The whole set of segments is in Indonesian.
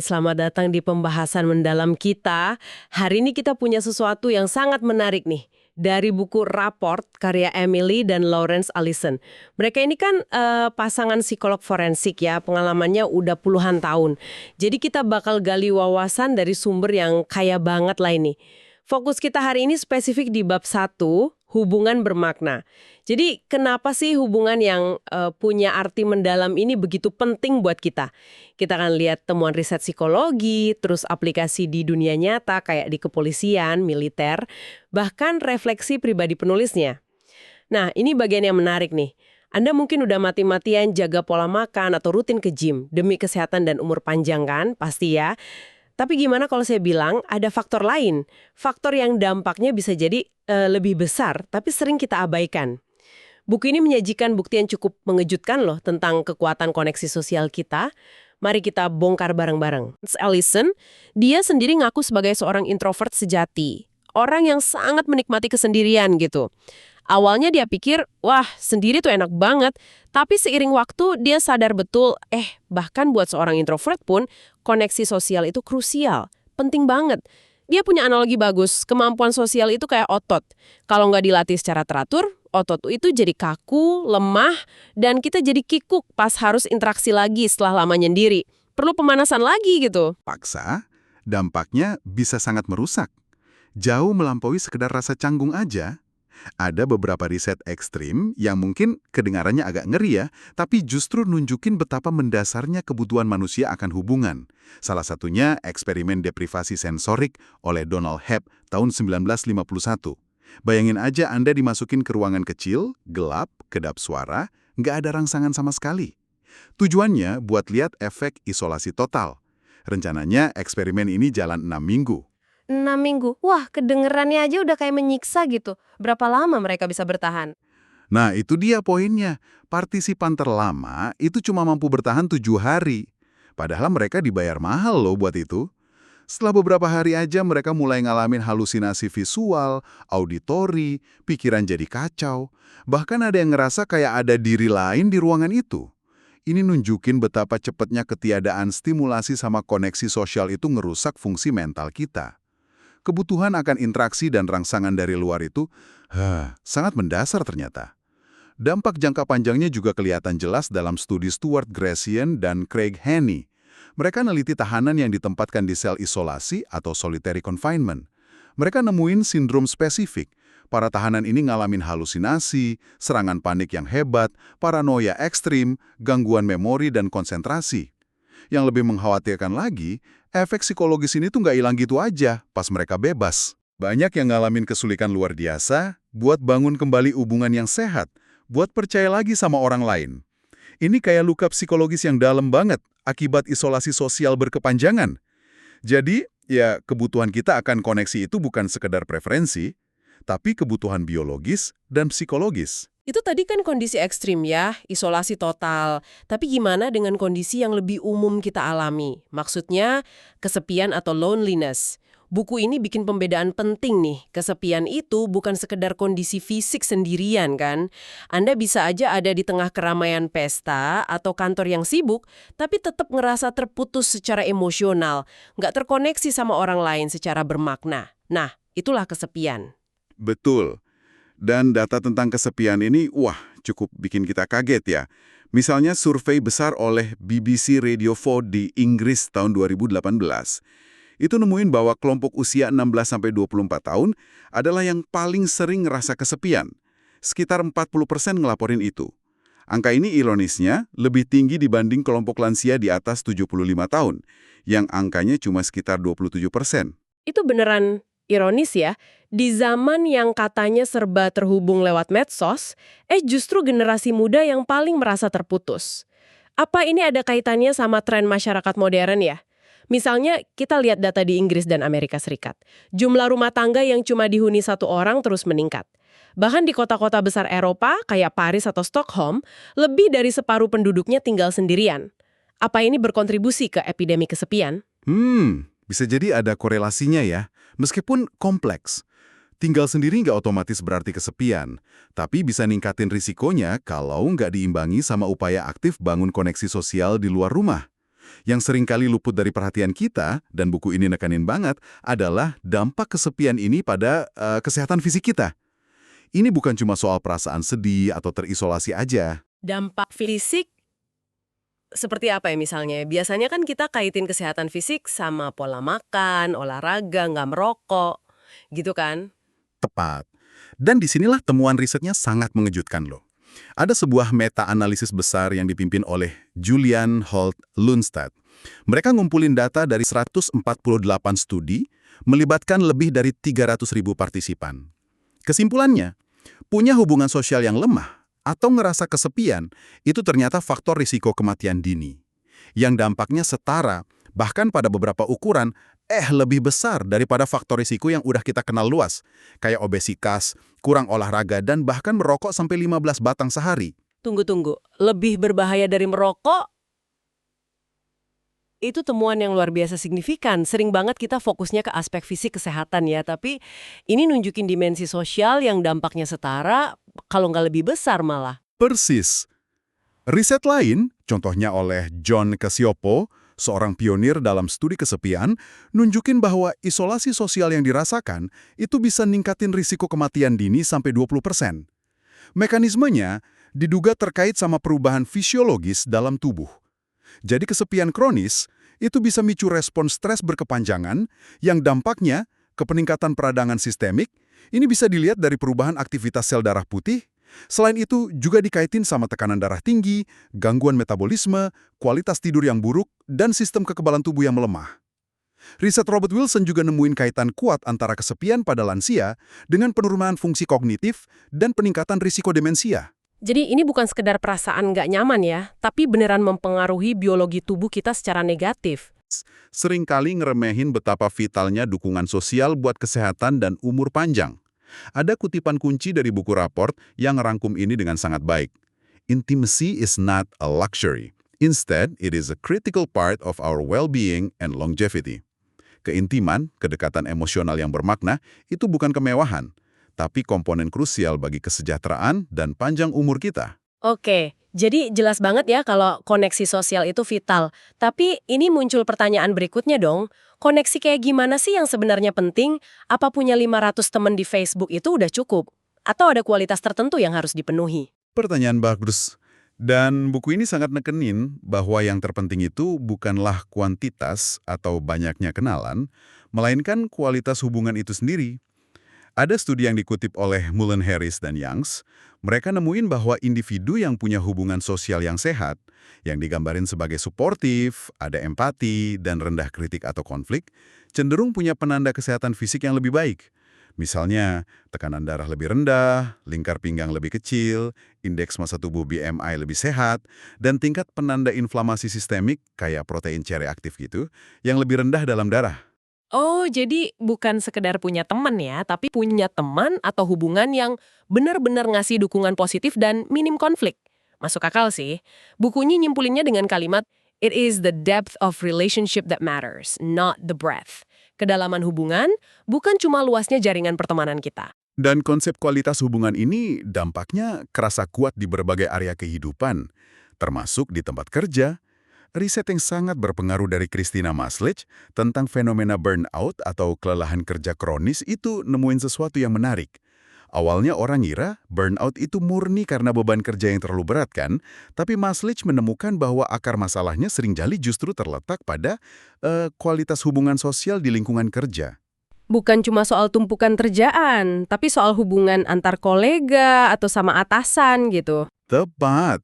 Selamat datang di pembahasan mendalam kita. Hari ini kita punya sesuatu yang sangat menarik nih. Dari buku Raport, karya Emily dan Lawrence Allison. Mereka ini kan pasangan psikolog forensik ya, pengalamannya udah puluhan tahun. Jadi kita bakal gali wawasan dari sumber yang kaya banget lah ini. Fokus kita hari ini spesifik di bab 1, hubungan bermakna. Jadi kenapa sih hubungan yang punya arti mendalam ini begitu penting buat kita? Kita akan lihat temuan riset psikologi, terus aplikasi di dunia nyata kayak di kepolisian, militer, bahkan refleksi pribadi penulisnya. Nah, ini bagian yang menarik nih. Anda mungkin udah mati-matian jaga pola makan atau rutin ke gym demi kesehatan dan umur panjang kan? Pasti ya. Tapi gimana kalau saya bilang ada faktor lain? Faktor yang dampaknya bisa jadi lebih besar, tapi sering kita abaikan. Buku ini menyajikan bukti yang cukup mengejutkan loh tentang kekuatan koneksi sosial kita. Mari kita bongkar bareng-bareng. Allison, dia sendiri ngaku sebagai seorang introvert sejati. Orang yang sangat menikmati kesendirian gitu. Awalnya dia pikir, wah sendiri tuh enak banget. Tapi seiring waktu dia sadar betul, bahkan buat seorang introvert pun, koneksi sosial itu krusial. Penting banget. Dia punya analogi bagus, kemampuan sosial itu kayak otot. Kalau nggak dilatih secara teratur, otot itu jadi kaku, lemah, dan kita jadi kikuk pas harus interaksi lagi setelah lama nyendiri. Perlu pemanasan lagi gitu. Paksa, dampaknya bisa sangat merusak. Jauh melampaui sekedar rasa canggung aja. Ada beberapa riset ekstrim yang mungkin kedengarannya agak ngeri ya, tapi justru nunjukin betapa mendasarnya kebutuhan manusia akan hubungan. Salah satunya eksperimen deprivasi sensorik oleh Donald Hebb tahun 1951. Bayangin aja Anda dimasukin ke ruangan kecil, gelap, kedap suara, nggak ada rangsangan sama sekali. Tujuannya buat lihat efek isolasi total. Rencananya eksperimen ini jalan 6 minggu. 6 minggu. Wah, kedengerannya aja udah kayak menyiksa gitu. Berapa lama mereka bisa bertahan? Nah, itu dia poinnya. Partisipan terlama itu cuma mampu bertahan 7 hari. Padahal mereka dibayar mahal loh buat itu. Setelah beberapa hari aja mereka mulai ngalamin halusinasi visual, auditori, pikiran jadi kacau. Bahkan ada yang ngerasa kayak ada diri lain di ruangan itu. Ini nunjukin betapa cepatnya ketiadaan stimulasi sama koneksi sosial itu ngerusak fungsi mental kita. Kebutuhan akan interaksi dan rangsangan dari luar itu sangat mendasar ternyata. Dampak jangka panjangnya juga kelihatan jelas dalam studi Stuart Gressian dan Craig Haney. Mereka neliti tahanan yang ditempatkan di sel isolasi atau solitary confinement. Mereka nemuin sindrom spesifik. Para tahanan ini ngalamin halusinasi, serangan panik yang hebat, paranoia ekstrim, gangguan memori dan konsentrasi. Yang lebih mengkhawatirkan lagi, efek psikologis ini tuh nggak hilang gitu aja pas mereka bebas. Banyak yang ngalamin kesulitan luar biasa buat bangun kembali hubungan yang sehat, buat percaya lagi sama orang lain. Ini kayak luka psikologis yang dalam banget akibat isolasi sosial berkepanjangan. Jadi, ya kebutuhan kita akan koneksi itu bukan sekedar preferensi, tapi kebutuhan biologis dan psikologis. Itu tadi kan kondisi ekstrim ya, isolasi total. Tapi gimana dengan kondisi yang lebih umum kita alami? Maksudnya kesepian atau loneliness. Buku ini bikin pembedaan penting nih. Kesepian itu bukan sekedar kondisi fisik sendirian kan. Anda bisa aja ada di tengah keramaian pesta atau kantor yang sibuk, tapi tetap ngerasa terputus secara emosional, nggak terkoneksi sama orang lain secara bermakna. Nah, itulah kesepian. Betul. Dan data tentang kesepian ini, cukup bikin kita kaget ya. Misalnya survei besar oleh BBC Radio 4 di Inggris tahun 2018. Itu nemuin bahwa kelompok usia 16-24 tahun adalah yang paling sering ngerasa kesepian. Sekitar 40% ngelaporin itu. Angka ini ironisnya lebih tinggi dibanding kelompok lansia di atas 75 tahun, yang angkanya cuma sekitar 27%. Itu beneran ironis ya, di zaman yang katanya serba terhubung lewat medsos, justru generasi muda yang paling merasa terputus. Apa ini ada kaitannya sama tren masyarakat modern ya? Misalnya, kita lihat data di Inggris dan Amerika Serikat. Jumlah rumah tangga yang cuma dihuni satu orang terus meningkat. Bahkan di kota-kota besar Eropa, kayak Paris atau Stockholm, lebih dari separuh penduduknya tinggal sendirian. Apa ini berkontribusi ke epidemi kesepian? Bisa jadi ada korelasinya ya. Meskipun kompleks, tinggal sendiri nggak otomatis berarti kesepian, tapi bisa ningkatin risikonya kalau nggak diimbangi sama upaya aktif bangun koneksi sosial di luar rumah. Yang seringkali luput dari perhatian kita, dan buku ini nekanin banget, adalah dampak kesepian ini pada kesehatan fisik kita. Ini bukan cuma soal perasaan sedih atau terisolasi aja. Dampak fisik seperti apa ya misalnya? Biasanya kan kita kaitin kesehatan fisik sama pola makan, olahraga, nggak merokok, gitu kan? Tepat. Dan disinilah temuan risetnya sangat mengejutkan loh. Ada sebuah meta-analisis besar yang dipimpin oleh Julian Holt Lundstad. Mereka ngumpulin data dari 148 studi, melibatkan lebih dari 300.000 partisipan. Kesimpulannya, punya hubungan sosial yang lemah atau ngerasa kesepian, itu ternyata faktor risiko kematian dini. Yang dampaknya setara, bahkan pada beberapa ukuran, lebih besar daripada faktor risiko yang udah kita kenal luas, kayak obesitas, kurang olahraga, dan bahkan merokok sampai 15 batang sehari. Tunggu-tunggu, lebih berbahaya dari merokok? Itu temuan yang luar biasa signifikan. Sering banget kita fokusnya ke aspek fisik kesehatan ya, tapi ini nunjukin dimensi sosial yang dampaknya setara, kalau nggak lebih besar malah. Persis. Riset lain, contohnya oleh John Cacioppo, seorang pionir dalam studi kesepian, nunjukin bahwa isolasi sosial yang dirasakan itu bisa ningkatin risiko kematian dini sampai 20%. Mekanismenya diduga terkait sama perubahan fisiologis dalam tubuh. Jadi kesepian kronis itu bisa micu respon stres berkepanjangan yang dampaknya ke peningkatan peradangan sistemik. Ini bisa dilihat dari perubahan aktivitas sel darah putih. Selain itu juga dikaitin sama tekanan darah tinggi, gangguan metabolisme, kualitas tidur yang buruk, dan sistem kekebalan tubuh yang melemah. Riset Robert Wilson juga nemuin kaitan kuat antara kesepian pada lansia dengan penurunan fungsi kognitif dan peningkatan risiko demensia. Jadi ini bukan sekedar perasaan nggak nyaman ya, tapi beneran mempengaruhi biologi tubuh kita secara negatif. Seringkali ngeremehin betapa vitalnya dukungan sosial buat kesehatan dan umur panjang. Ada kutipan kunci dari buku raport yang ngerangkum ini dengan sangat baik. Intimacy is not a luxury. Instead, it is a critical part of our well-being and longevity. Keintiman, kedekatan emosional yang bermakna, itu bukan kemewahan, tapi komponen krusial bagi kesejahteraan dan panjang umur kita. Oke, jadi jelas banget ya kalau koneksi sosial itu vital. Tapi ini muncul pertanyaan berikutnya dong. Koneksi kayak gimana sih yang sebenarnya penting? Apa punya 500 teman di Facebook itu udah cukup? Atau ada kualitas tertentu yang harus dipenuhi? Pertanyaan bagus. Dan buku ini sangat nekenin bahwa yang terpenting itu bukanlah kuantitas atau banyaknya kenalan, melainkan kualitas hubungan itu sendiri. Ada studi yang dikutip oleh Mullen Harris dan Youngs, mereka nemuin bahwa individu yang punya hubungan sosial yang sehat, yang digambarin sebagai suportif, ada empati, dan rendah kritik atau konflik, cenderung punya penanda kesehatan fisik yang lebih baik. Misalnya, tekanan darah lebih rendah, lingkar pinggang lebih kecil, indeks massa tubuh BMI lebih sehat, dan tingkat penanda inflamasi sistemik, kayak protein C reaktif gitu, yang lebih rendah dalam darah. Oh, jadi bukan sekedar punya teman ya, tapi punya teman atau hubungan yang benar-benar ngasih dukungan positif dan minim konflik. Masuk akal sih. Bukunya nyimpulinnya dengan kalimat, "It is the depth of relationship that matters, not the breadth." Kedalaman hubungan bukan cuma luasnya jaringan pertemanan kita. Dan konsep kualitas hubungan ini dampaknya kerasa kuat di berbagai area kehidupan, termasuk di tempat kerja. Riset yang sangat berpengaruh dari Christina Maslach tentang fenomena burnout atau kelelahan kerja kronis itu nemuin sesuatu yang menarik. Awalnya orang ngira burnout itu murni karena beban kerja yang terlalu berat kan, tapi Maslach menemukan bahwa akar masalahnya seringkali justru terletak pada kualitas hubungan sosial di lingkungan kerja. Bukan cuma soal tumpukan kerjaan, tapi soal hubungan antar kolega atau sama atasan gitu. Tepat.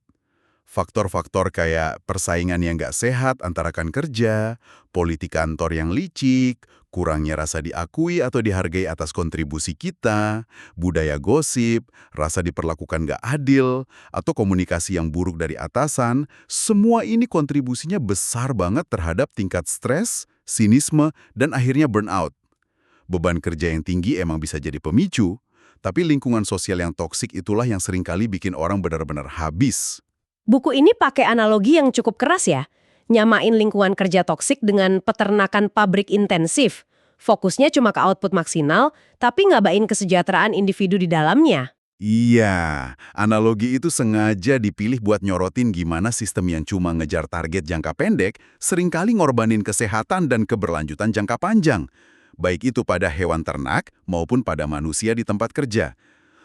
Faktor-faktor kayak persaingan yang nggak sehat antara rekan kerja, politik kantor yang licik, kurangnya rasa diakui atau dihargai atas kontribusi kita, budaya gosip, rasa diperlakukan nggak adil, atau komunikasi yang buruk dari atasan, semua ini kontribusinya besar banget terhadap tingkat stres, sinisme, dan akhirnya burnout. Beban kerja yang tinggi emang bisa jadi pemicu, tapi lingkungan sosial yang toksik itulah yang seringkali bikin orang benar-benar habis. Buku ini pakai analogi yang cukup keras ya. Nyamain lingkungan kerja toksik dengan peternakan pabrik intensif. Fokusnya cuma ke output maksimal, tapi ngabain kesejahteraan individu di dalamnya. Iya, analogi itu sengaja dipilih buat nyorotin gimana sistem yang cuma ngejar target jangka pendek seringkali ngorbanin kesehatan dan keberlanjutan jangka panjang. Baik itu pada hewan ternak maupun pada manusia di tempat kerja.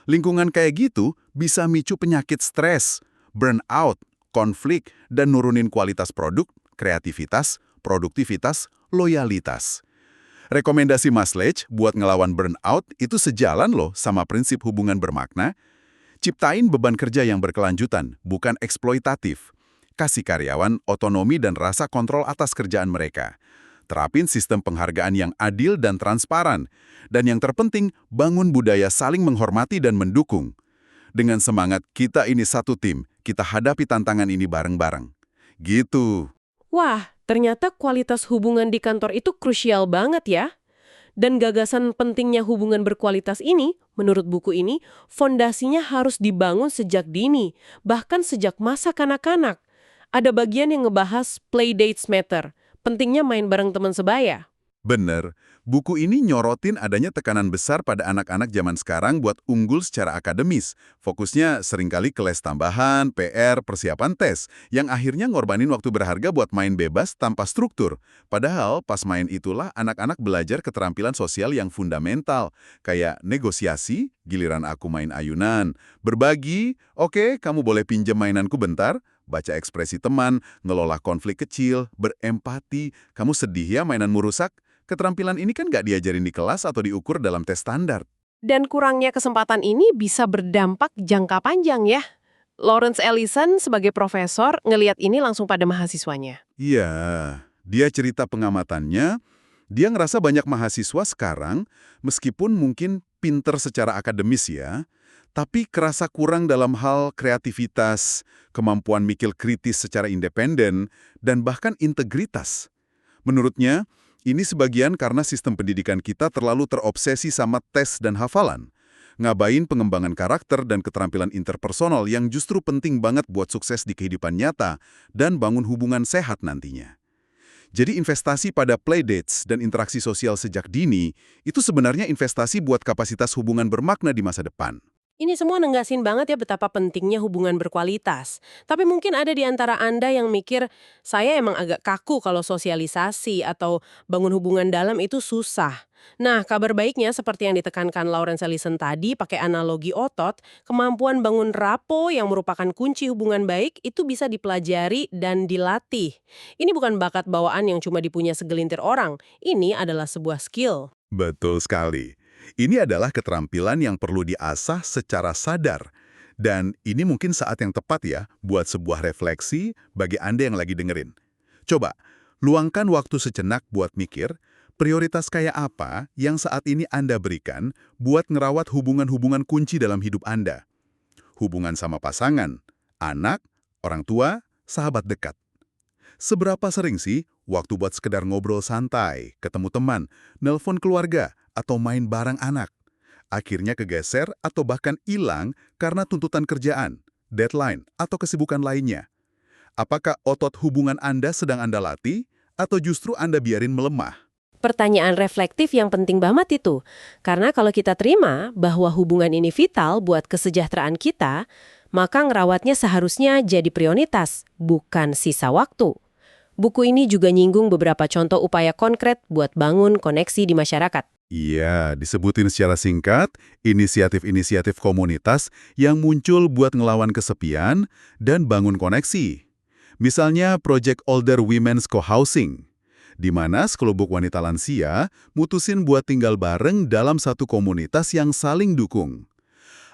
Lingkungan kayak gitu bisa micu penyakit stres, burnout, konflik, dan nurunin kualitas produk, kreativitas, produktivitas, loyalitas. Rekomendasi Mas Lech buat ngelawan burnout itu sejalan loh sama prinsip hubungan bermakna. Ciptain beban kerja yang berkelanjutan, bukan eksploitatif. Kasih karyawan otonomi dan rasa kontrol atas kerjaan mereka. Terapin sistem penghargaan yang adil dan transparan. Dan yang terpenting, bangun budaya saling menghormati dan mendukung. Dengan semangat, kita ini satu tim, kita hadapi tantangan ini bareng-bareng. Gitu. Wah, ternyata kualitas hubungan di kantor itu krusial banget ya. Dan gagasan pentingnya hubungan berkualitas ini, menurut buku ini, fondasinya harus dibangun sejak dini, bahkan sejak masa kanak-kanak. Ada bagian yang ngebahas play dates matter, pentingnya main bareng teman sebaya. Bener, buku ini nyorotin adanya tekanan besar pada anak-anak zaman sekarang buat unggul secara akademis. Fokusnya seringkali ke les tambahan, PR, persiapan tes, yang akhirnya ngorbanin waktu berharga buat main bebas tanpa struktur. Padahal pas main itulah anak-anak belajar keterampilan sosial yang fundamental, kayak negosiasi, giliran aku main ayunan, berbagi, oke, kamu boleh pinjam mainanku bentar, baca ekspresi teman, ngelola konflik kecil, berempati, kamu sedih ya mainanmu rusak? Keterampilan ini kan nggak diajarin di kelas atau diukur dalam tes standar. Dan kurangnya kesempatan ini bisa berdampak jangka panjang ya. Lawrence Ellison sebagai profesor ngelihat ini langsung pada mahasiswanya. Iya, dia cerita pengamatannya, dia ngerasa banyak mahasiswa sekarang, meskipun mungkin pinter secara akademis ya, tapi kerasa kurang dalam hal kreativitas, kemampuan mikir kritis secara independen, dan bahkan integritas. Menurutnya, ini sebagian karena sistem pendidikan kita terlalu terobsesi sama tes dan hafalan. Ngabain pengembangan karakter dan keterampilan interpersonal yang justru penting banget buat sukses di kehidupan nyata dan bangun hubungan sehat nantinya. Jadi investasi pada playdates dan interaksi sosial sejak dini itu sebenarnya investasi buat kapasitas hubungan bermakna di masa depan. Ini semua nenggasin banget ya betapa pentingnya hubungan berkualitas. Tapi mungkin ada di antara Anda yang mikir, saya emang agak kaku kalau sosialisasi atau bangun hubungan dalam itu susah. Nah, kabar baiknya seperti yang ditekankan Lawrence Ellison tadi pakai analogi otot, kemampuan bangun rapo yang merupakan kunci hubungan baik itu bisa dipelajari dan dilatih. Ini bukan bakat bawaan yang cuma dipunya segelintir orang, ini adalah sebuah skill. Betul sekali. Ini adalah keterampilan yang perlu diasah secara sadar. Dan ini mungkin saat yang tepat ya buat sebuah refleksi bagi Anda yang lagi dengerin. Coba, luangkan waktu sejenak buat mikir, prioritas kayak apa yang saat ini Anda berikan buat ngerawat hubungan-hubungan kunci dalam hidup Anda. Hubungan sama pasangan, anak, orang tua, sahabat dekat. Seberapa sering sih waktu buat sekedar ngobrol santai, ketemu teman, nelpon keluarga, atau main bareng anak? Akhirnya kegeser atau bahkan hilang karena tuntutan kerjaan, deadline, atau kesibukan lainnya. Apakah otot hubungan Anda sedang Anda latih, atau justru Anda biarin melemah? Pertanyaan reflektif yang penting banget itu. Karena kalau kita terima bahwa hubungan ini vital buat kesejahteraan kita, maka ngerawatnya seharusnya jadi prioritas, bukan sisa waktu. Buku ini juga nyinggung beberapa contoh upaya konkret buat bangun koneksi di masyarakat. Iya, disebutin secara singkat, inisiatif-inisiatif komunitas yang muncul buat ngelawan kesepian dan bangun koneksi. Misalnya Project Older Women's Co-Housing, di mana sekelompok wanita lansia mutusin buat tinggal bareng dalam satu komunitas yang saling dukung.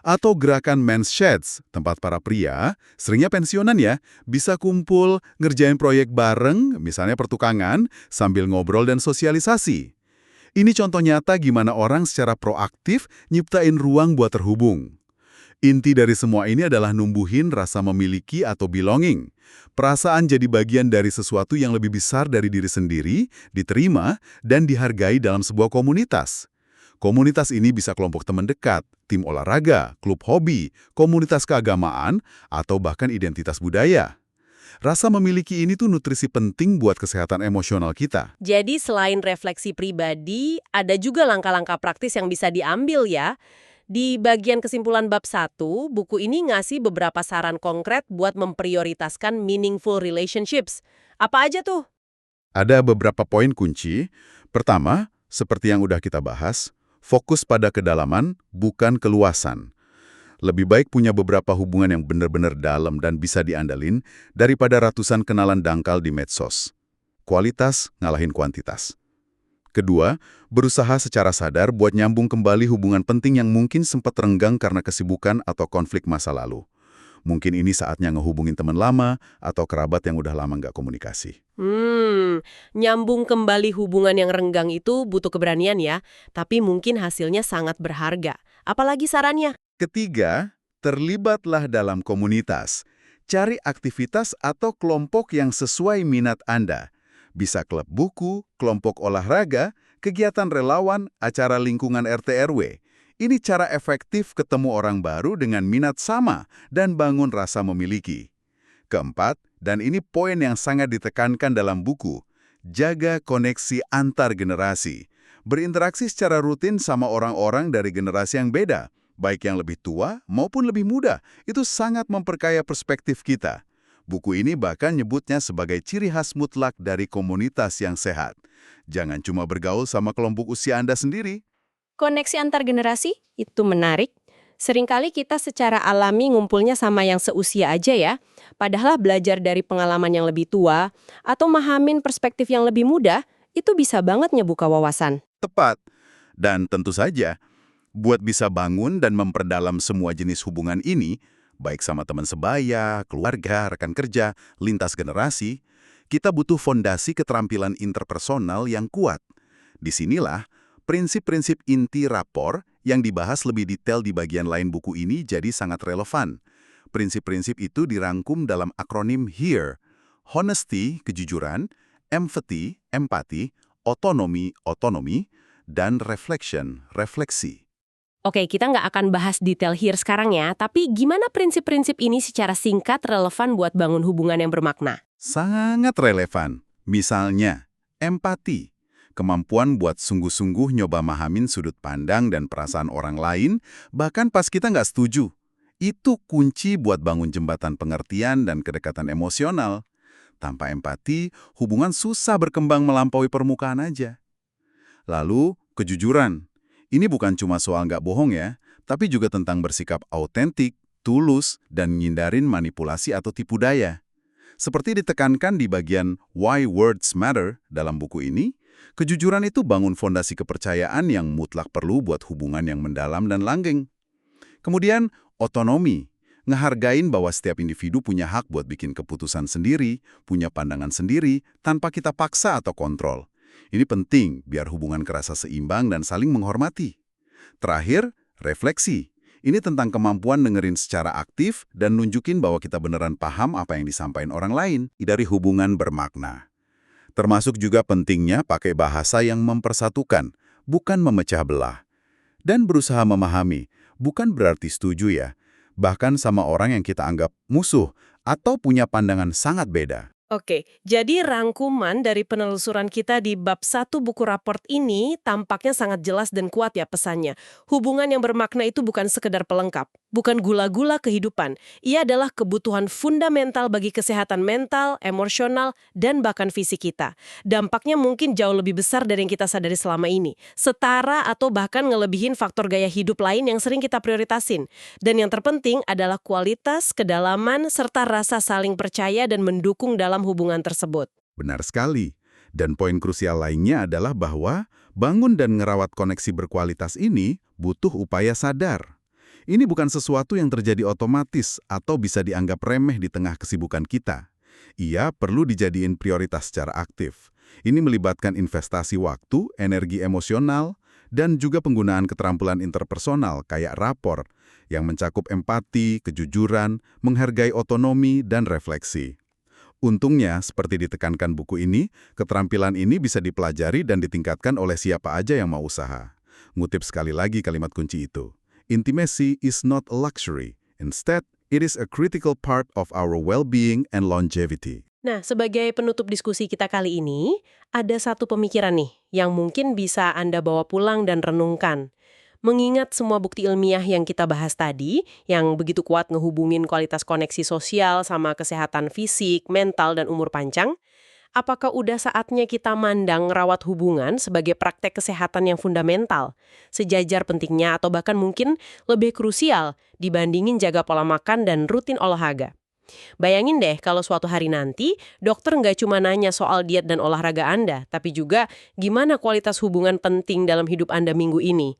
Atau gerakan Men's Sheds, tempat para pria, seringnya pensiunan ya, bisa kumpul, ngerjain proyek bareng, misalnya pertukangan, sambil ngobrol dan sosialisasi. Ini contoh nyata gimana orang secara proaktif nyiptain ruang buat terhubung. Inti dari semua ini adalah numbuhin rasa memiliki atau belonging. Perasaan jadi bagian dari sesuatu yang lebih besar dari diri sendiri, diterima, dan dihargai dalam sebuah komunitas. Komunitas ini bisa kelompok teman dekat, tim olahraga, klub hobi, komunitas keagamaan, atau bahkan identitas budaya. Rasa memiliki ini tuh nutrisi penting buat kesehatan emosional kita. Jadi selain refleksi pribadi, ada juga langkah-langkah praktis yang bisa diambil ya. Di bagian kesimpulan bab 1, buku ini ngasih beberapa saran konkret buat memprioritaskan meaningful relationships. Apa aja tuh? Ada beberapa poin kunci. Pertama, seperti yang udah kita bahas, fokus pada kedalaman, bukan keluasan. Lebih baik punya beberapa hubungan yang benar-benar dalam dan bisa diandalin daripada ratusan kenalan dangkal di medsos. Kualitas ngalahin kuantitas. Kedua, berusaha secara sadar buat nyambung kembali hubungan penting yang mungkin sempat renggang karena kesibukan atau konflik masa lalu. Mungkin ini saatnya ngehubungin teman lama atau kerabat yang udah lama nggak komunikasi. Nyambung kembali hubungan yang renggang itu butuh keberanian ya, tapi mungkin hasilnya sangat berharga. Apalagi sarannya? Ketiga, terlibatlah dalam komunitas. Cari aktivitas atau kelompok yang sesuai minat Anda. Bisa klub buku, kelompok olahraga, kegiatan relawan, acara lingkungan RT/RW. Ini cara efektif ketemu orang baru dengan minat sama dan bangun rasa memiliki. Keempat, dan ini poin yang sangat ditekankan dalam buku, jaga koneksi antar generasi. Berinteraksi secara rutin sama orang-orang dari generasi yang beda, baik yang lebih tua maupun lebih muda, itu sangat memperkaya perspektif kita. Buku ini bahkan nyebutnya sebagai ciri khas mutlak dari komunitas yang sehat. Jangan cuma bergaul sama kelompok usia Anda sendiri. Koneksi antar generasi itu menarik. Seringkali kita secara alami ngumpulnya sama yang seusia aja ya. Padahal belajar dari pengalaman yang lebih tua atau mahamin perspektif yang lebih muda, itu bisa banget ngebuka wawasan. Tepat. Dan tentu saja, buat bisa bangun dan memperdalam semua jenis hubungan ini, baik sama teman sebaya, keluarga, rekan kerja, lintas generasi, kita butuh fondasi keterampilan interpersonal yang kuat. Disinilah, prinsip-prinsip inti rapor yang dibahas lebih detail di bagian lain buku ini jadi sangat relevan. Prinsip-prinsip itu dirangkum dalam akronim HERE: honesty, kejujuran, empathy, empati, otonomi, otonomi, dan reflection, refleksi. Oke, kita nggak akan bahas detail here sekarang ya, tapi gimana prinsip-prinsip ini secara singkat relevan buat bangun hubungan yang bermakna? Sangat relevan. Misalnya, empati. Kemampuan buat sungguh-sungguh nyoba mahamin sudut pandang dan perasaan orang lain, bahkan pas kita nggak setuju. Itu kunci buat bangun jembatan pengertian dan kedekatan emosional. Tanpa empati, hubungan susah berkembang melampaui permukaan aja. Lalu, kejujuran. Ini bukan cuma soal nggak bohong ya, tapi juga tentang bersikap autentik, tulus, dan ngindarin manipulasi atau tipu daya. Seperti ditekankan di bagian Why Words Matter dalam buku ini, kejujuran itu bangun fondasi kepercayaan yang mutlak perlu buat hubungan yang mendalam dan langgeng. Kemudian, otonomi. Ngehargain bahwa setiap individu punya hak buat bikin keputusan sendiri, punya pandangan sendiri, tanpa kita paksa atau kontrol. Ini penting biar hubungan kerasa seimbang dan saling menghormati. Terakhir, refleksi. Ini tentang kemampuan dengerin secara aktif dan nunjukin bahwa kita beneran paham apa yang disampaikan orang lain dari hubungan bermakna. Termasuk juga pentingnya pakai bahasa yang mempersatukan, bukan memecah belah. Dan berusaha memahami, bukan berarti setuju ya, bahkan sama orang yang kita anggap musuh atau punya pandangan sangat beda. Oke, jadi rangkuman dari penelusuran kita di bab 1 buku raport ini tampaknya sangat jelas dan kuat ya pesannya. Hubungan yang bermakna itu bukan sekedar pelengkap, bukan gula-gula kehidupan. Ia adalah kebutuhan fundamental bagi kesehatan mental, emosional, dan bahkan fisik kita. Dampaknya mungkin jauh lebih besar dari yang kita sadari selama ini. Setara atau bahkan ngelebihin faktor gaya hidup lain yang sering kita prioritasin. Dan yang terpenting adalah kualitas, kedalaman, serta rasa saling percaya dan mendukung dalam hubungan tersebut. Benar sekali. Dan poin krusial lainnya adalah bahwa bangun dan ngerawat koneksi berkualitas ini butuh upaya sadar. Ini bukan sesuatu yang terjadi otomatis atau bisa dianggap remeh di tengah kesibukan kita. Ia perlu dijadiin prioritas secara aktif. Ini melibatkan investasi waktu, energi emosional, dan juga penggunaan keterampilan interpersonal kayak rapor yang mencakup empati, kejujuran, menghargai otonomi, dan refleksi. Untungnya, seperti ditekankan buku ini, keterampilan ini bisa dipelajari dan ditingkatkan oleh siapa aja yang mau usaha. Ngutip sekali lagi kalimat kunci itu. Intimacy is not a luxury. Instead, it is a critical part of our well-being and longevity. Nah, sebagai penutup diskusi kita kali ini, ada satu pemikiran nih yang mungkin bisa Anda bawa pulang dan renungkan. Mengingat semua bukti ilmiah yang kita bahas tadi, yang begitu kuat ngehubungin kualitas koneksi sosial sama kesehatan fisik, mental, dan umur panjang, apakah udah saatnya kita mandang rawat hubungan sebagai praktek kesehatan yang fundamental, sejajar pentingnya atau bahkan mungkin lebih krusial dibandingin jaga pola makan dan rutin olahraga? Bayangin deh kalau suatu hari nanti dokter nggak cuma nanya soal diet dan olahraga Anda, tapi juga gimana kualitas hubungan penting dalam hidup Anda minggu ini.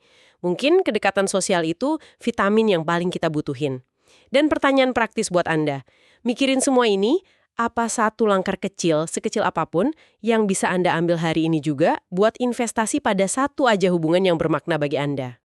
Mungkin kedekatan sosial itu vitamin yang paling kita butuhin. Dan pertanyaan praktis buat Anda, mikirin semua ini, apa satu langkah kecil, sekecil apapun, yang bisa Anda ambil hari ini juga buat investasi pada satu aja hubungan yang bermakna bagi Anda?